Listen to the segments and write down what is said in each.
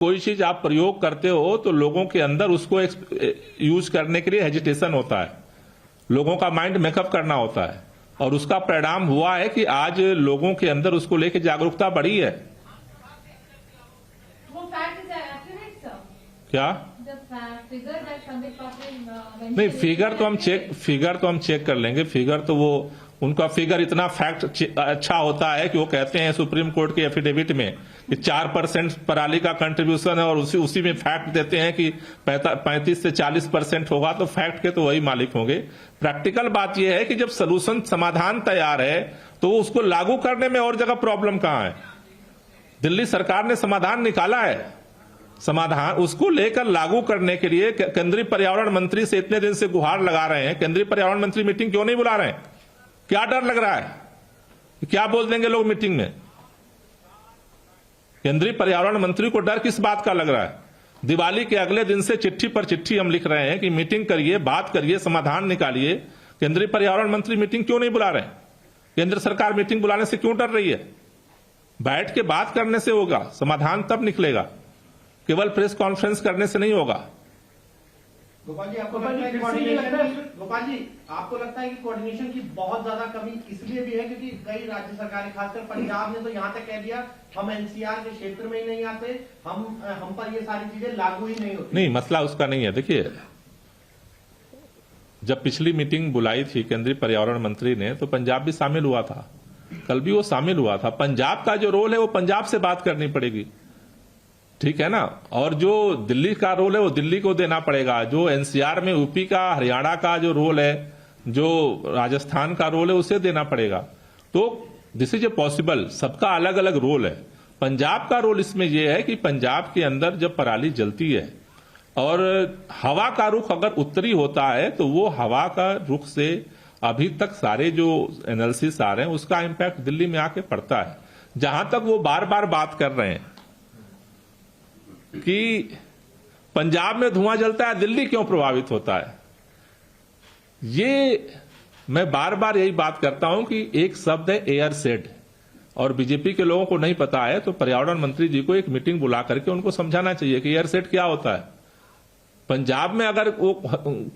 कोई चीज आप प्रयोग करते हो तो लोगों के अंदर उसको यूज करने के लिए हेजिटेशन होता है, लोगों का माइंड मेकअप करना होता है, और उसका परिणाम हुआ है कि आज लोगों के अंदर उसको लेकर जागरूकता बढ़ी है। क्या नहीं, फिगर तो हम चेक कर लेंगे। फिगर तो वो उनका फिगर इतना फैक्ट अच्छा होता है कि वो कहते हैं सुप्रीम कोर्ट के एफिडेविट में कि 4% पराली का कंट्रीब्यूशन है, और उसी में फैक्ट देते हैं कि 35 से 40% होगा, तो फैक्ट के तो वही मालिक होंगे। प्रैक्टिकल बात यह है कि जब सलूशन समाधान तैयार है तो उसको लागू करने में और जगह प्रॉब्लम कहां है। दिल्ली सरकार ने समाधान निकाला है, समाधान उसको लेकर लागू करने के लिए केंद्रीय पर्यावरण मंत्री से इतने दिन से गुहार लगा रहे हैं। केंद्रीय पर्यावरण मंत्री मीटिंग क्यों नहीं बुला रहे हैं? क्या डर लग रहा है? क्या बोल देंगे लोग मीटिंग में? केंद्रीय पर्यावरण मंत्री को डर किस बात का लग रहा है? दिवाली के अगले दिन से चिट्ठी पर चिट्ठी हम लिख रहे हैं कि मीटिंग करिए, बात करिए, समाधान निकालिए। केंद्रीय पर्यावरण मंत्री मीटिंग क्यों नहीं बुला रहे? केंद्र सरकार मीटिंग बुलाने से क्यों डर रही है? बैठ के बात करने से होगा, समाधान तब निकलेगा, केवल प्रेस कॉन्फ्रेंस करने से नहीं होगा। गोपाल जी, आपको लगता है कि कोऑर्डिनेशन की बहुत ज्यादा कमी इसलिए भी है क्योंकि कई राज्य सरकारें, खासकर पंजाब ने तो यहां तक कह दिया हम एनसीआर के क्षेत्र में ही नहीं आते, हम पर ये सारी चीजें लागू ही नहीं होती। नहीं, मसला उसका नहीं है। देखिए, जब पिछली मीटिंग बुलाई थी केंद्रीय पर्यावरण मंत्री ने, तो पंजाब भी शामिल हुआ था, कल भी वो शामिल हुआ था। पंजाब का जो रोल है वो पंजाब से बात करनी पड़ेगी, ठीक है ना। और जो दिल्ली का रोल है वो दिल्ली को देना पड़ेगा। जो एनसीआर में यूपी का, हरियाणा का जो रोल है, जो राजस्थान का रोल है, उसे देना पड़ेगा। तो दिस इज ए पॉसिबल, सबका अलग अलग रोल है। पंजाब का रोल इसमें यह है कि पंजाब के अंदर जब पराली जलती है और हवा का रुख अगर उत्तरी होता है, तो वो हवा का रुख से अभी तक सारे जो एनालिसिस आ रहे हैं उसका इंपैक्ट दिल्ली में आके पड़ता है। जहां तक वो बार बार बात कर रहे हैं कि पंजाब में धुआं जलता है, दिल्ली क्यों प्रभावित होता है, ये मैं बार बार यही बात करता हूं कि एक शब्द है एयर शेड, और बीजेपी के लोगों को नहीं पता है तो पर्यावरण मंत्री जी को एक मीटिंग बुला करके उनको समझाना चाहिए कि एयर शेड क्या होता है। पंजाब में अगर वो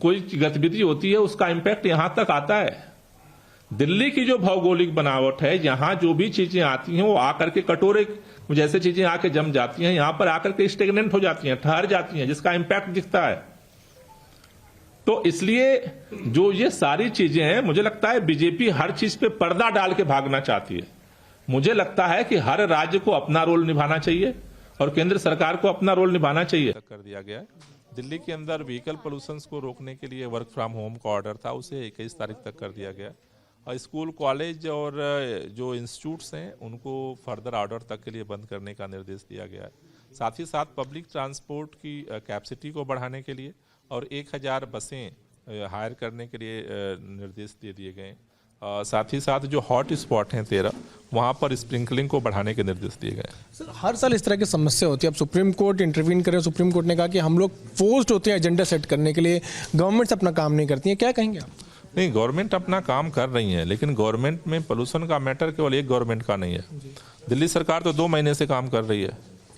कोई गतिविधि होती है उसका इंपैक्ट यहां तक आता है। दिल्ली की जो भौगोलिक बनावट है, यहां जो भी चीजें आती हैं वो आकर के कटोरे जैसे चीजें आके जम जाती हैं, यहां पर आकर के स्टेगनेंट हो जाती हैं, ठहर जाती हैं, जिसका इंपैक्ट दिखता है। तो इसलिए जो ये सारी चीजें हैं, मुझे लगता है बीजेपी हर चीज पे पर्दा डाल के भागना चाहती है। मुझे लगता है कि हर राज्य को अपना रोल निभाना चाहिए और केंद्र सरकार को अपना रोल निभाना चाहिए। कर दिया गया है। दिल्ली के अंदर व्हीकल पोल्यूशन को रोकने के लिए वर्क फ्रॉम होम का ऑर्डर था, उसे 21 तारीख तक कर दिया गया। और स्कूल, कॉलेज और जो इंस्टीट्यूट्स हैं उनको फर्दर ऑर्डर तक के लिए बंद करने का निर्देश दिया गया है। साथ ही साथ पब्लिक ट्रांसपोर्ट की कैपेसिटी को बढ़ाने के लिए और 1000 बसें हायर करने के लिए निर्देश दे दिए गए। साथ ही साथ जो हॉट स्पॉट हैं 13, वहाँ पर स्प्रिंकलिंग को बढ़ाने के निर्देश दिए गए। सर, हर साल इस तरह की समस्या होती है। अब सुप्रीम कोर्ट इंटरवीन करे, सुप्रीम कोर्ट ने कहा कि हम लोग फोर्स्ड होते हैं एजेंडा सेट करने के लिए, गवर्नमेंट्स अपना काम नहीं करती है, क्या कहेंगे आप? नहीं, गवर्नमेंट अपना काम कर रही है, लेकिन गवर्नमेंट में पोल्यूशन का मैटर केवल एक गवर्नमेंट का नहीं है। दिल्ली सरकार तो 2 महीने से काम कर रही है।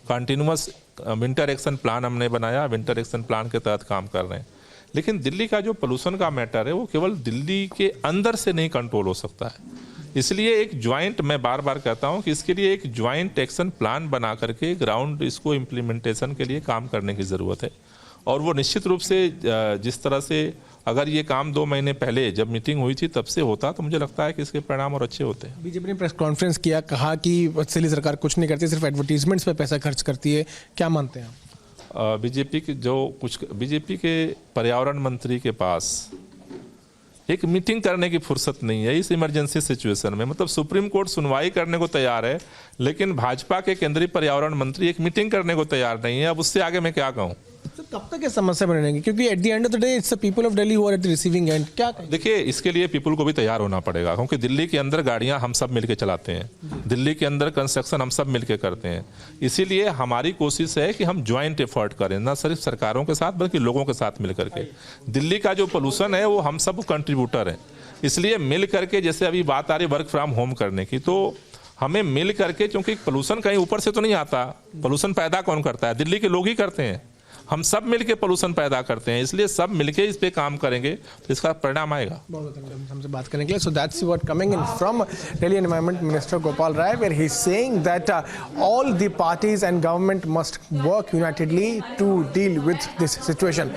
कंटिन्यूअस विंटर एक्शन प्लान हमने बनाया, विंटर एक्शन प्लान के तहत काम कर रहे हैं। लेकिन दिल्ली का जो पोल्यूशन का मैटर है वो केवल दिल्ली के अंदर से नहीं कंट्रोल हो सकता है। इसलिए एक ज्वाइंट, मैं बार बार कहता हूं कि इसके लिए एक ज्वाइंट एक्शन प्लान बना करके ग्राउंड इसको इम्प्लीमेंटेशन के लिए काम करने की ज़रूरत है। और वो निश्चित रूप से जिस तरह से अगर ये काम 2 महीने पहले जब मीटिंग हुई थी तब से होता, तो मुझे लगता है कि इसके परिणाम और अच्छे होते हैं। बीजेपी ने प्रेस कॉन्फ्रेंस किया, कहा कि दिल्ली सरकार कुछ नहीं करती, सिर्फ एडवर्टीजमेंट्स पे पैसा खर्च करती है, क्या मानते हैं आप? बीजेपी के पर्यावरण मंत्री के पास एक मीटिंग करने की फुर्सत नहीं है इस इमरजेंसी सिचुएशन में। मतलब सुप्रीम कोर्ट सुनवाई करने को तैयार है, लेकिन भाजपा के केंद्रीय पर्यावरण मंत्री एक मीटिंग करने को तैयार नहीं है। अब उससे आगे मैं क्या कहूँ? तो कब तक ये समस्या बनी रहेगी? क्योंकि at the end of the day it's the people of Delhi who are at the receiving end. क्या देखिए, इसके लिए पीपल को भी तैयार होना पड़ेगा, क्योंकि दिल्ली के अंदर गाड़ियां हम सब मिलकर चलाते हैं, दिल्ली के अंदर कंस्ट्रक्शन हम सब मिलकर करते हैं। इसीलिए हमारी कोशिश है कि हम ज्वाइंट एफर्ट करें, ना सिर्फ सरकारों के साथ बल्कि लोगों के साथ मिल करके। दिल्ली का जो पोल्यूशन है वो हम सब कंट्रीब्यूटर है, इसलिए मिल करके, जैसे अभी बात आ रही वर्क फ्रॉम होम करने की, तो हमें मिल करके, क्योंकि पोल्यूशन कहीं ऊपर से तो नहीं आता, पोल्यूशन पैदा कौन करता है? दिल्ली के लोग ही करते हैं। हम सब मिलके पोल्यूशन पैदा करते हैं, इसलिए सब मिलके इस पे काम करेंगे तो इसका परिणाम आएगा। बहुत धन्यवाद हमसे बात करने के लिए। So that's what coming in from Delhi environment minister Gopal Rai, where he is saying that all the parties and government must work unitedly to deal with this situation.